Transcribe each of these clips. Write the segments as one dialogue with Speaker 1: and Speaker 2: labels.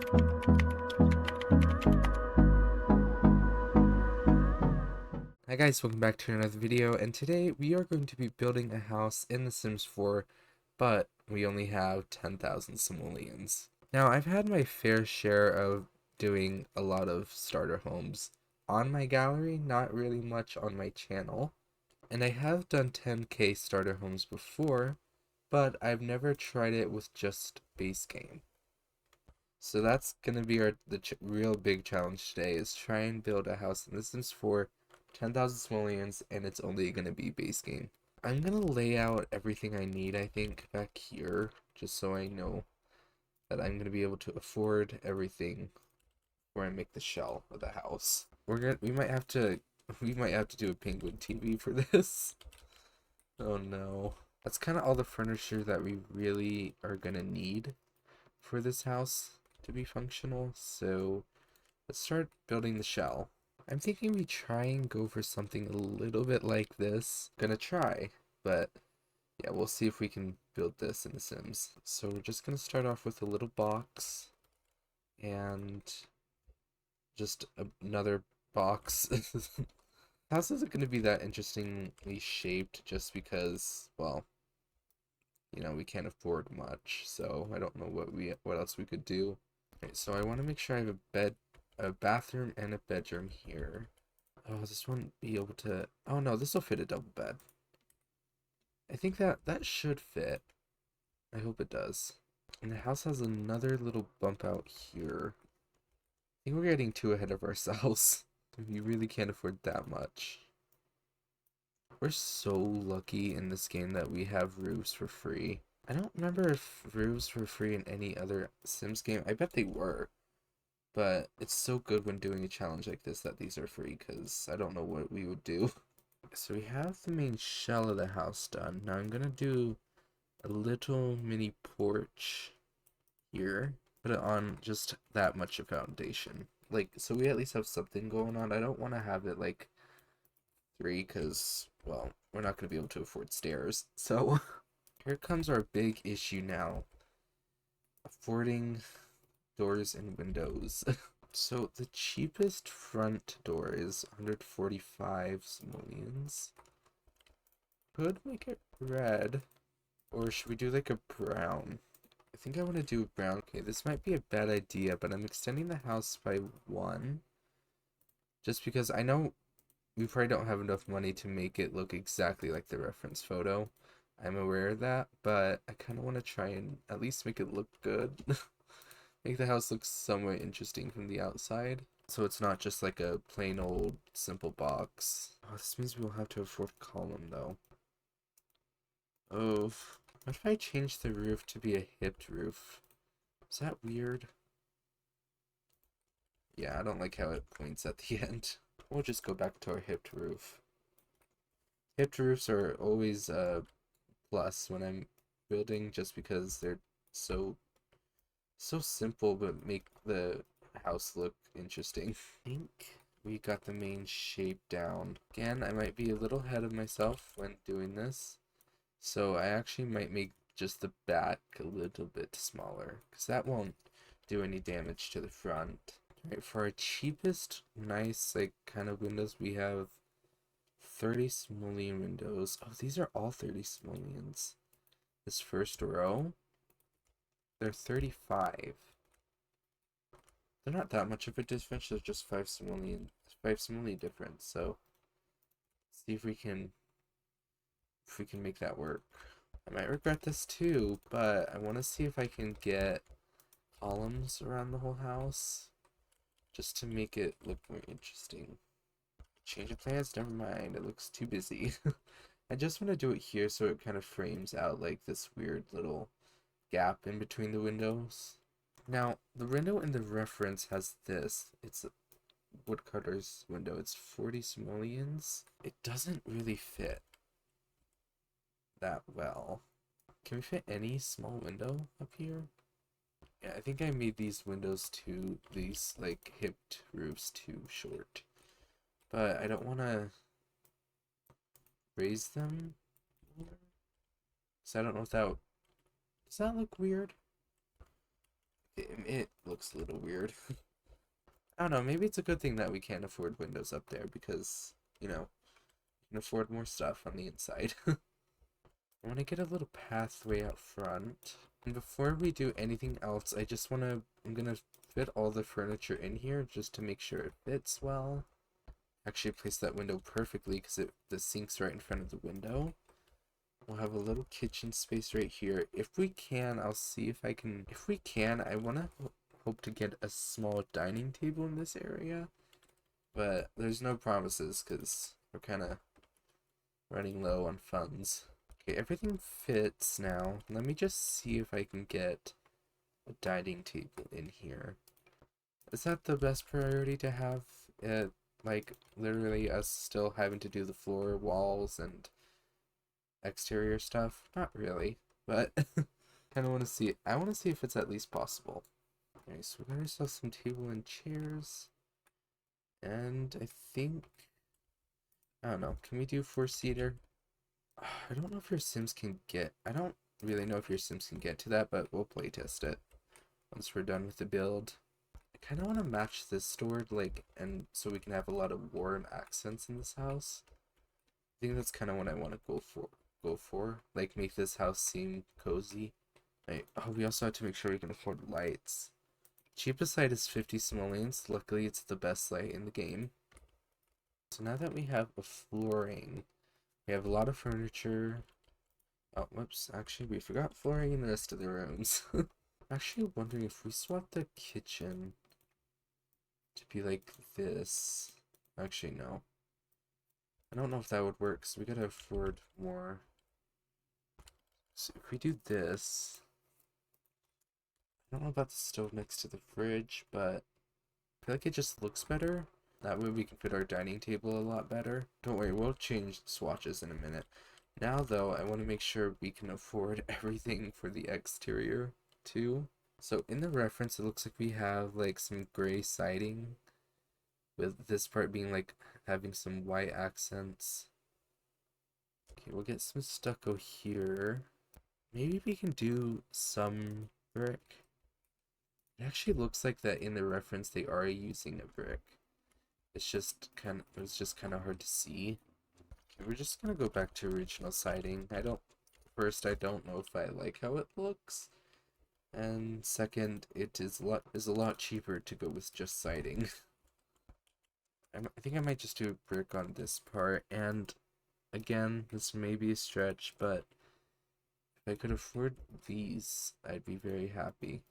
Speaker 1: Hi guys, welcome back to another video, and today we are going to be building a house in The Sims 4, but we only have 10,000 simoleons. Now, I've had my fair share of doing a lot of starter homes on my gallery, not really much on my channel, and I have done 10k starter homes before, but I've never tried it with just base game. So that's gonna be the real big challenge today, is try and build a house in The Sims 4, 10,000 simoleons, and it's only gonna be base game. I'm gonna lay out everything I need, I think, back here, just so I know that I'm gonna be able to afford everything before I make the shell of the house. We might have to do a penguin TV for this. Oh no. That's kind of all the furniture that we really are gonna need for this house to be functional, so let's start building the shell. I'm thinking we try and go for something a little bit like this. Gonna try, but yeah, we'll see if we can build this in The Sims. So we're just gonna start off with a little box and just another box. House isn't gonna be that interestingly shaped just because, well, we can't afford much, so I don't know what else we could do. Okay, so I want to make sure I have a bathroom and a bedroom here. Oh, this won't be able to. Oh no, this will fit a double bed. I think that should fit. I hope it does. And the house has another little bump out here. I think we're getting too ahead of ourselves. We really can't afford that much. We're so lucky in this game that we have roofs for free. I don't remember if roofs were free in any other Sims game. I bet they were. But it's so good when doing a challenge like this that these are free, because I don't know what we would do. So we have the main shell of the house done. Now I'm gonna do a little mini porch here. Put it on just that much of foundation. Like, so we at least have something going on. I don't want to have it like 3, because, well, we're not gonna be able to afford stairs. So here comes our big issue now. Affording doors and windows. So the cheapest front door is 145 simoleons. Could make it red, or should we do like a brown? I think I want to do a brown. Okay, this might be a bad idea, but I'm extending the house by 1, just because I know we probably don't have enough money to make it look exactly like the reference photo. I'm aware of that, but I kind of want to try and at least make it look good. Make the house look somewhat interesting from the outside, so it's not just like a plain old simple box. Oh, this means we'll have to afford a column though. Oh, what if I change the roof to be a hipped roof? Is that weird? Yeah, I don't like how it points at the end. We'll just go back to our hipped roof. Hipped roofs are always a plus when I'm building, just because they're so simple but make the house look interesting. I think we got the main shape down. Again, I might be a little ahead of myself when doing this, so I actually might make just the back a little bit smaller, because that won't do any damage to the front. Alright, for our cheapest, nice, like, kind of windows, we have 30 simoleon windows. Oh, these are all 30 simoleons. This first row, they're 35. They're not that much of a difference, there's just 5 simoleon difference, so see if we can make that work. I might regret this too, but I want to see if I can get columns around the whole house, just to make it look more interesting. Change of plans, never mind, it looks too busy. I just want to do it here so it kind of frames out like this weird little gap in between the windows. Now, the window in the reference has this. It's a woodcutter's window. It's 40 simoleons. It doesn't really fit that well. Can we fit any small window up here? Yeah, I think I made these windows these like hipped roofs too short. But I don't want to raise them more, so I don't know if that does that look weird? It looks a little weird. I don't know, maybe it's a good thing that we can't afford windows up there because, you know, we can afford more stuff on the inside. I want to get a little pathway out front. And before we do anything else, I'm gonna fit all the furniture in here just to make sure it fits well. Actually place that window perfectly because the sink's right in front of the window. We'll have a little kitchen space right here. If we can, I'll see if I can. If we can, I want to hope to get a small dining table in this area. But there's no promises because we're kind of running low on funds. Okay, everything fits now. Let me just see if I can get a dining table in here. Is that the best priority to have? Like, literally us still having to do the floor, walls, and exterior stuff? Not really, but kind of want to see it. I want to see if it's at least possible. Okay, so we got ourselves some table and chairs. And I think, I don't know, can we do four-seater? I don't know if your Sims can get, I don't really know if your Sims can get to that, but we'll playtest it once we're done with the build. I kind of want to match this door, like, and so we can have a lot of warm accents in this house. I think that's kind of what I want to go for. Like, make this house seem cozy. Right. Oh, we also have to make sure we can afford lights. Cheapest light is 50 simoleons. Luckily, it's the best light in the game. So now that we have a flooring, we have a lot of furniture. Oh, whoops. Actually, we forgot flooring in the rest of the rooms. I'm actually wondering if we swap the kitchen to be like this. Actually, no. I don't know if that would work, so we gotta afford more. So if we do this, I don't know about the stove next to the fridge, but I feel like it just looks better. That way we can fit our dining table a lot better. Don't worry, we'll change swatches in a minute. Now though, I want to make sure we can afford everything for the exterior too. So in the reference, it looks like we have like some gray siding, with this part being like having some white accents. Okay, we'll get some stucco here. Maybe we can do some brick. It actually looks like that in the reference they are using a brick. It was just kind of hard to see. Okay, we're just gonna go back to original siding. I don't know if I like how it looks. And second, it is a lot cheaper to go with just siding. I think I might just do a brick on this part, and again, this may be a stretch, but if I could afford these, I'd be very happy,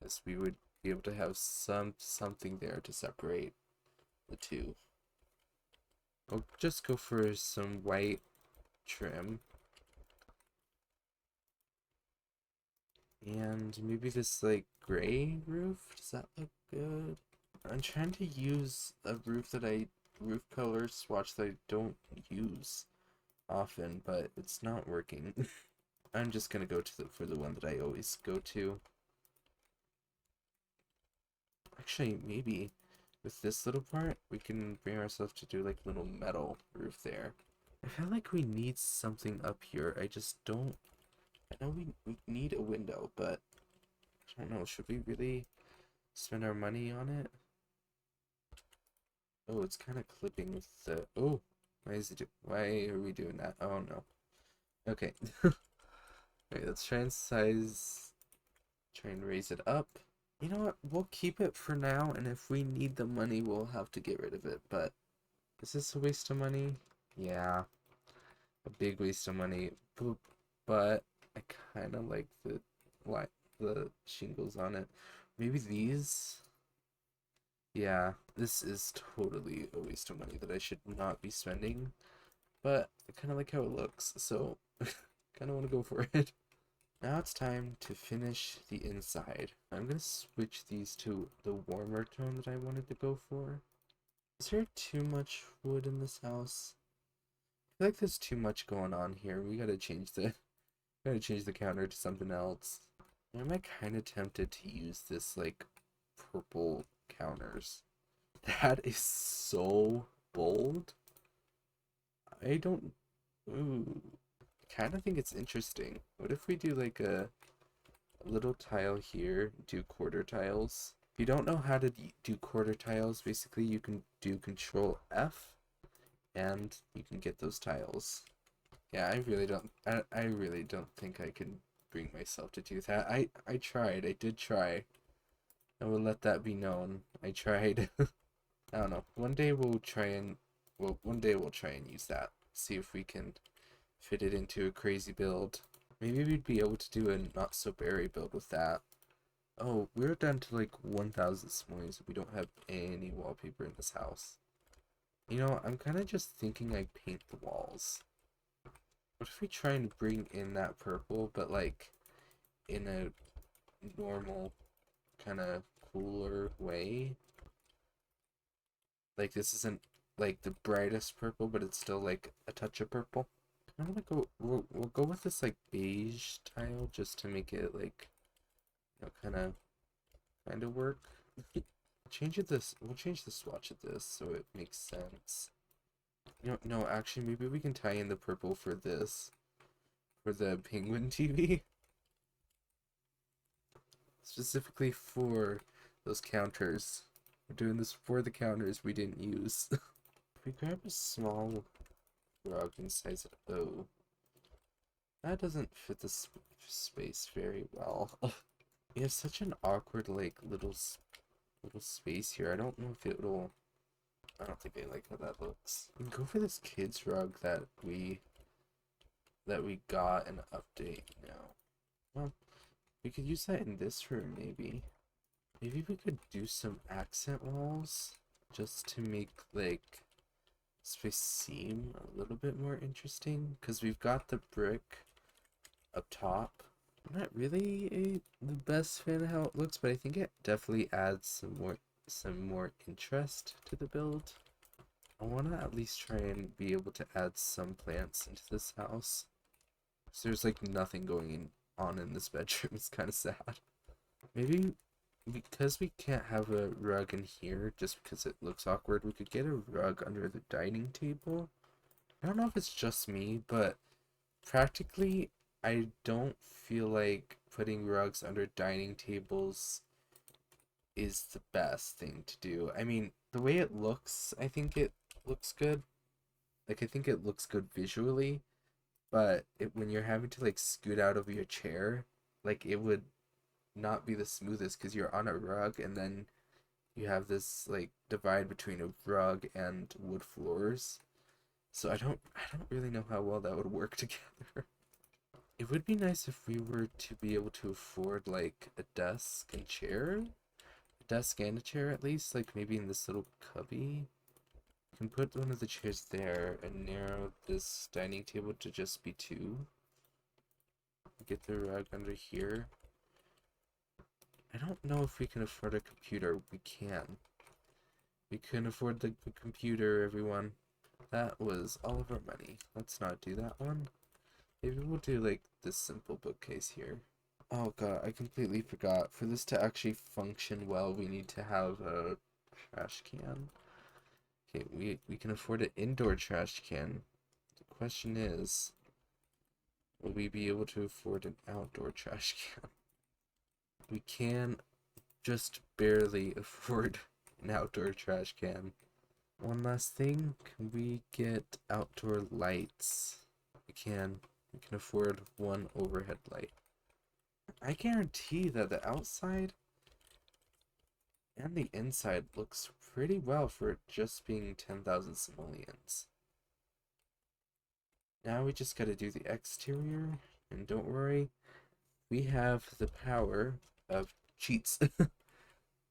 Speaker 1: as we would be able to have something there to separate the two. I'll just go for some white trim. And maybe this like gray roof, does that look good? I'm trying to use a roof color swatch that I don't use often, but it's not working. I'm just gonna go for the one that I always go to. Actually, maybe with this little part, we can bring ourselves to do like little metal roof there. I feel like we need something up here. I just don't. I know we need a window, but I don't know. Should we really spend our money on it? Oh, it's kind of clipping with the. Oh, why are we doing that? Oh no. Okay. Okay, let's try and raise it up. You know what? We'll keep it for now, and if we need the money, we'll have to get rid of it. But is this a waste of money? Yeah, a big waste of money. But I kind of like the shingles on it. Maybe these. Yeah, this is totally a waste of money that I should not be spending. But I kind of like how it looks, so kind of want to go for it. Now it's time to finish the inside. I'm going to switch these to the warmer tone that I wanted to go for. Is there too much wood in this house? I feel like there's too much going on here. We gotta change the counter to something else. Am I kind of tempted to use this like purple counters? That is so bold. I don't. Ooh. I kind of think it's interesting. What if we do like a little tile here, do quarter tiles. If you don't know how to do quarter tiles, basically you can do Control F and you can get those tiles. Yeah, I really don't think I can bring myself to do that. I tried. I did try. I will let that be known. I tried. I don't know. One day we'll try and use that. See if we can fit it into a crazy build. Maybe we'd be able to do a not so berry build with that. Oh, we're down to like 1,000 simoleons. We don't have any wallpaper in this house. You know, I'm kind of just thinking I paint the walls. What if we try and bring in that purple, but like in a normal kind of cooler way? Like this isn't like the brightest purple, but it's still like a touch of purple. I'm gonna go. We'll go with this like beige tile just to make it like, you know, kind of work. Change it this. We'll change the swatch of this so it makes sense. You know, no, actually, maybe we can tie in the purple for this, for the penguin TV, specifically for those counters. We're doing this for the counters we didn't use. If we grab a small rug and size it, oh, that doesn't fit the space very well. We have such an awkward, like, little space here. I don't know if it'll. I don't think I like how that looks. We can go for this kid's rug that we got an update now. Well, we could use that in this room, maybe. Maybe we could do some accent walls just to make, like, space seem a little bit more interesting. Because we've got the brick up top. I'm not really the best fan of how it looks, but I think it definitely adds some more interest to the build. I want to at least try and be able to add some plants into this house. So there's like nothing going on in this bedroom. It's kind of sad. Maybe because we can't have a rug in here just because it looks awkward, we could get a rug under the dining table. I don't know if it's just me, but practically I don't feel like putting rugs under dining tables is the best thing to do. I mean, the way it looks, I think it looks good. Like, I think it looks good visually, but when you're having to, like, scoot out of your chair, like, it would not be the smoothest because you're on a rug and then you have this, like, divide between a rug and wood floors. So I don't really know how well that would work together. It would be nice if we were to be able to afford like a desk and chair. A desk and a chair at least, like maybe in this little cubby. You can put one of the chairs there and narrow this dining table to just be two. Get the rug under here. I don't know if we can afford a computer. We can. We can afford the computer, everyone. That was all of our money. Let's not do that one. Maybe we'll do like this simple bookcase here. Oh god, I completely forgot. For this to actually function well, we need to have a trash can. Okay, we can afford an indoor trash can. The question is, will we be able to afford an outdoor trash can? We can just barely afford an outdoor trash can. One last thing, can we get outdoor lights? We can. We can afford one overhead light. I guarantee that the outside and the inside looks pretty well for it just being 10,000 simoleons. Now we just gotta do the exterior, and don't worry, we have the power of cheats.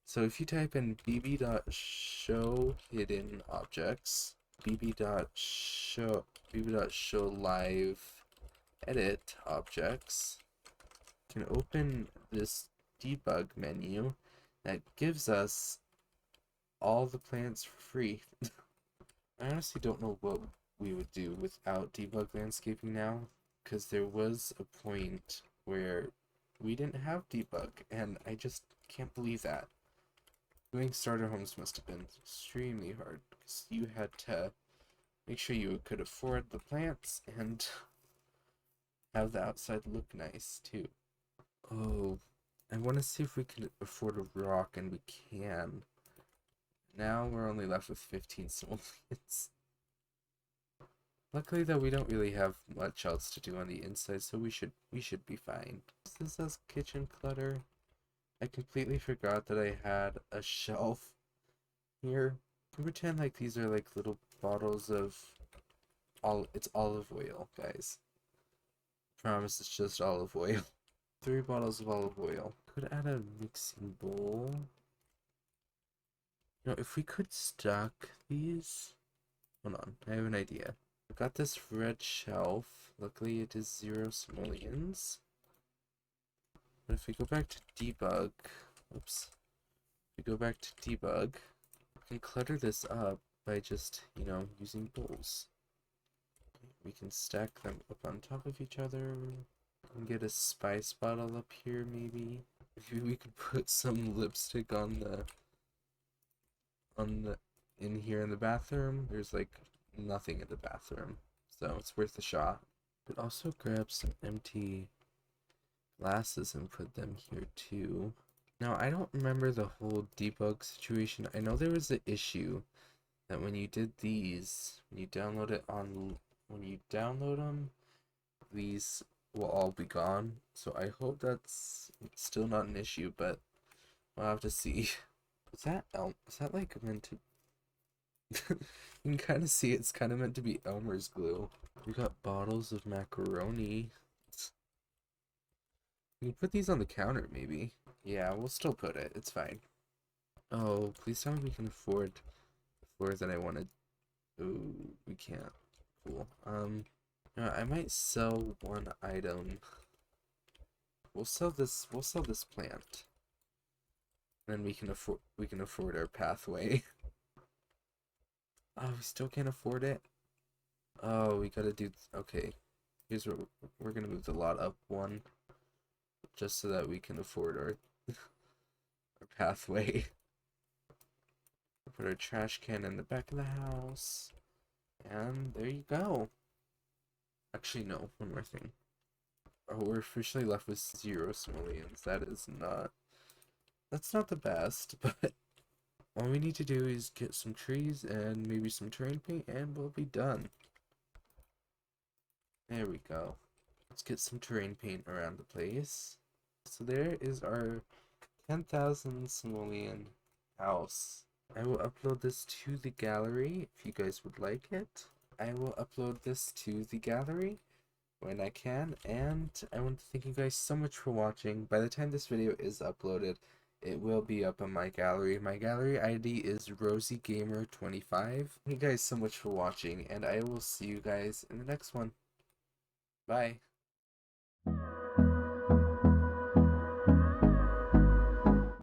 Speaker 1: So if you type in bb.show hidden objects, bb.show live edit objects, can open this debug menu that gives us all the plants for free. I honestly don't know what we would do without debug landscaping now, because there was a point where we didn't have debug, and I just can't believe that. Doing starter homes must have been extremely hard, because you had to make sure you could afford the plants and have the outside look nice too. Oh, I want to see if we can afford a rock, and we can. Now we're only left with 15 simoleons. Luckily, though, we don't really have much else to do on the inside, so we should be fine. This says kitchen clutter. I completely forgot that I had a shelf here. Can pretend like these are like little bottles of it's olive oil, guys. Promise it's just olive oil. 3 bottles of olive oil. Could add a mixing bowl. You know, if we could stack these. Hold on, I have an idea. I got this red shelf. Luckily, it is 0 simoleons. But if we go back to debug, oops. If we go back to debug, we can clutter this up by just, using bowls. We can stack them up on top of each other. And get a spice bottle up here, maybe. Maybe we could put some lipstick in here in the bathroom. There's like nothing in the bathroom, so it's worth a shot. But also grab some empty glasses and put them here too. Now I don't remember the whole debug situation. I know there was an issue that when you did these, when you download them, these will all be gone. So I hope that's still not an issue, but we'll have to see. Is that like meant to? You can kind of see it's kind of meant to be Elmer's glue. We got bottles of macaroni. We can put these on the counter, maybe. Yeah, we'll still put it. It's fine. Oh, please tell me we can afford the floors that I wanted. Ooh, we can't. Cool. I might sell one item. We'll sell this plant. Then we can afford our pathway. Oh, we still can't afford it. Oh, we gotta do. Okay, here's what we're gonna move the lot up one, just so that we can afford our pathway. Put our trash can in the back of the house, and there you go. Actually, no, one more thing. Oh, we're officially left with 0 simoleons. That's not the best, but all we need to do is get some trees and maybe some terrain paint, and we'll be done. There we go. Let's get some terrain paint around the place. So there is our 10,000 simoleon house. I will upload this to the gallery if you guys would like it. I will upload this to the gallery when I can, and I want to thank you guys so much for watching. By the time this video is uploaded, it will be up on my gallery. My gallery ID is RosieGamer25. Thank you guys so much for watching, and I will see you guys in the next one. Bye.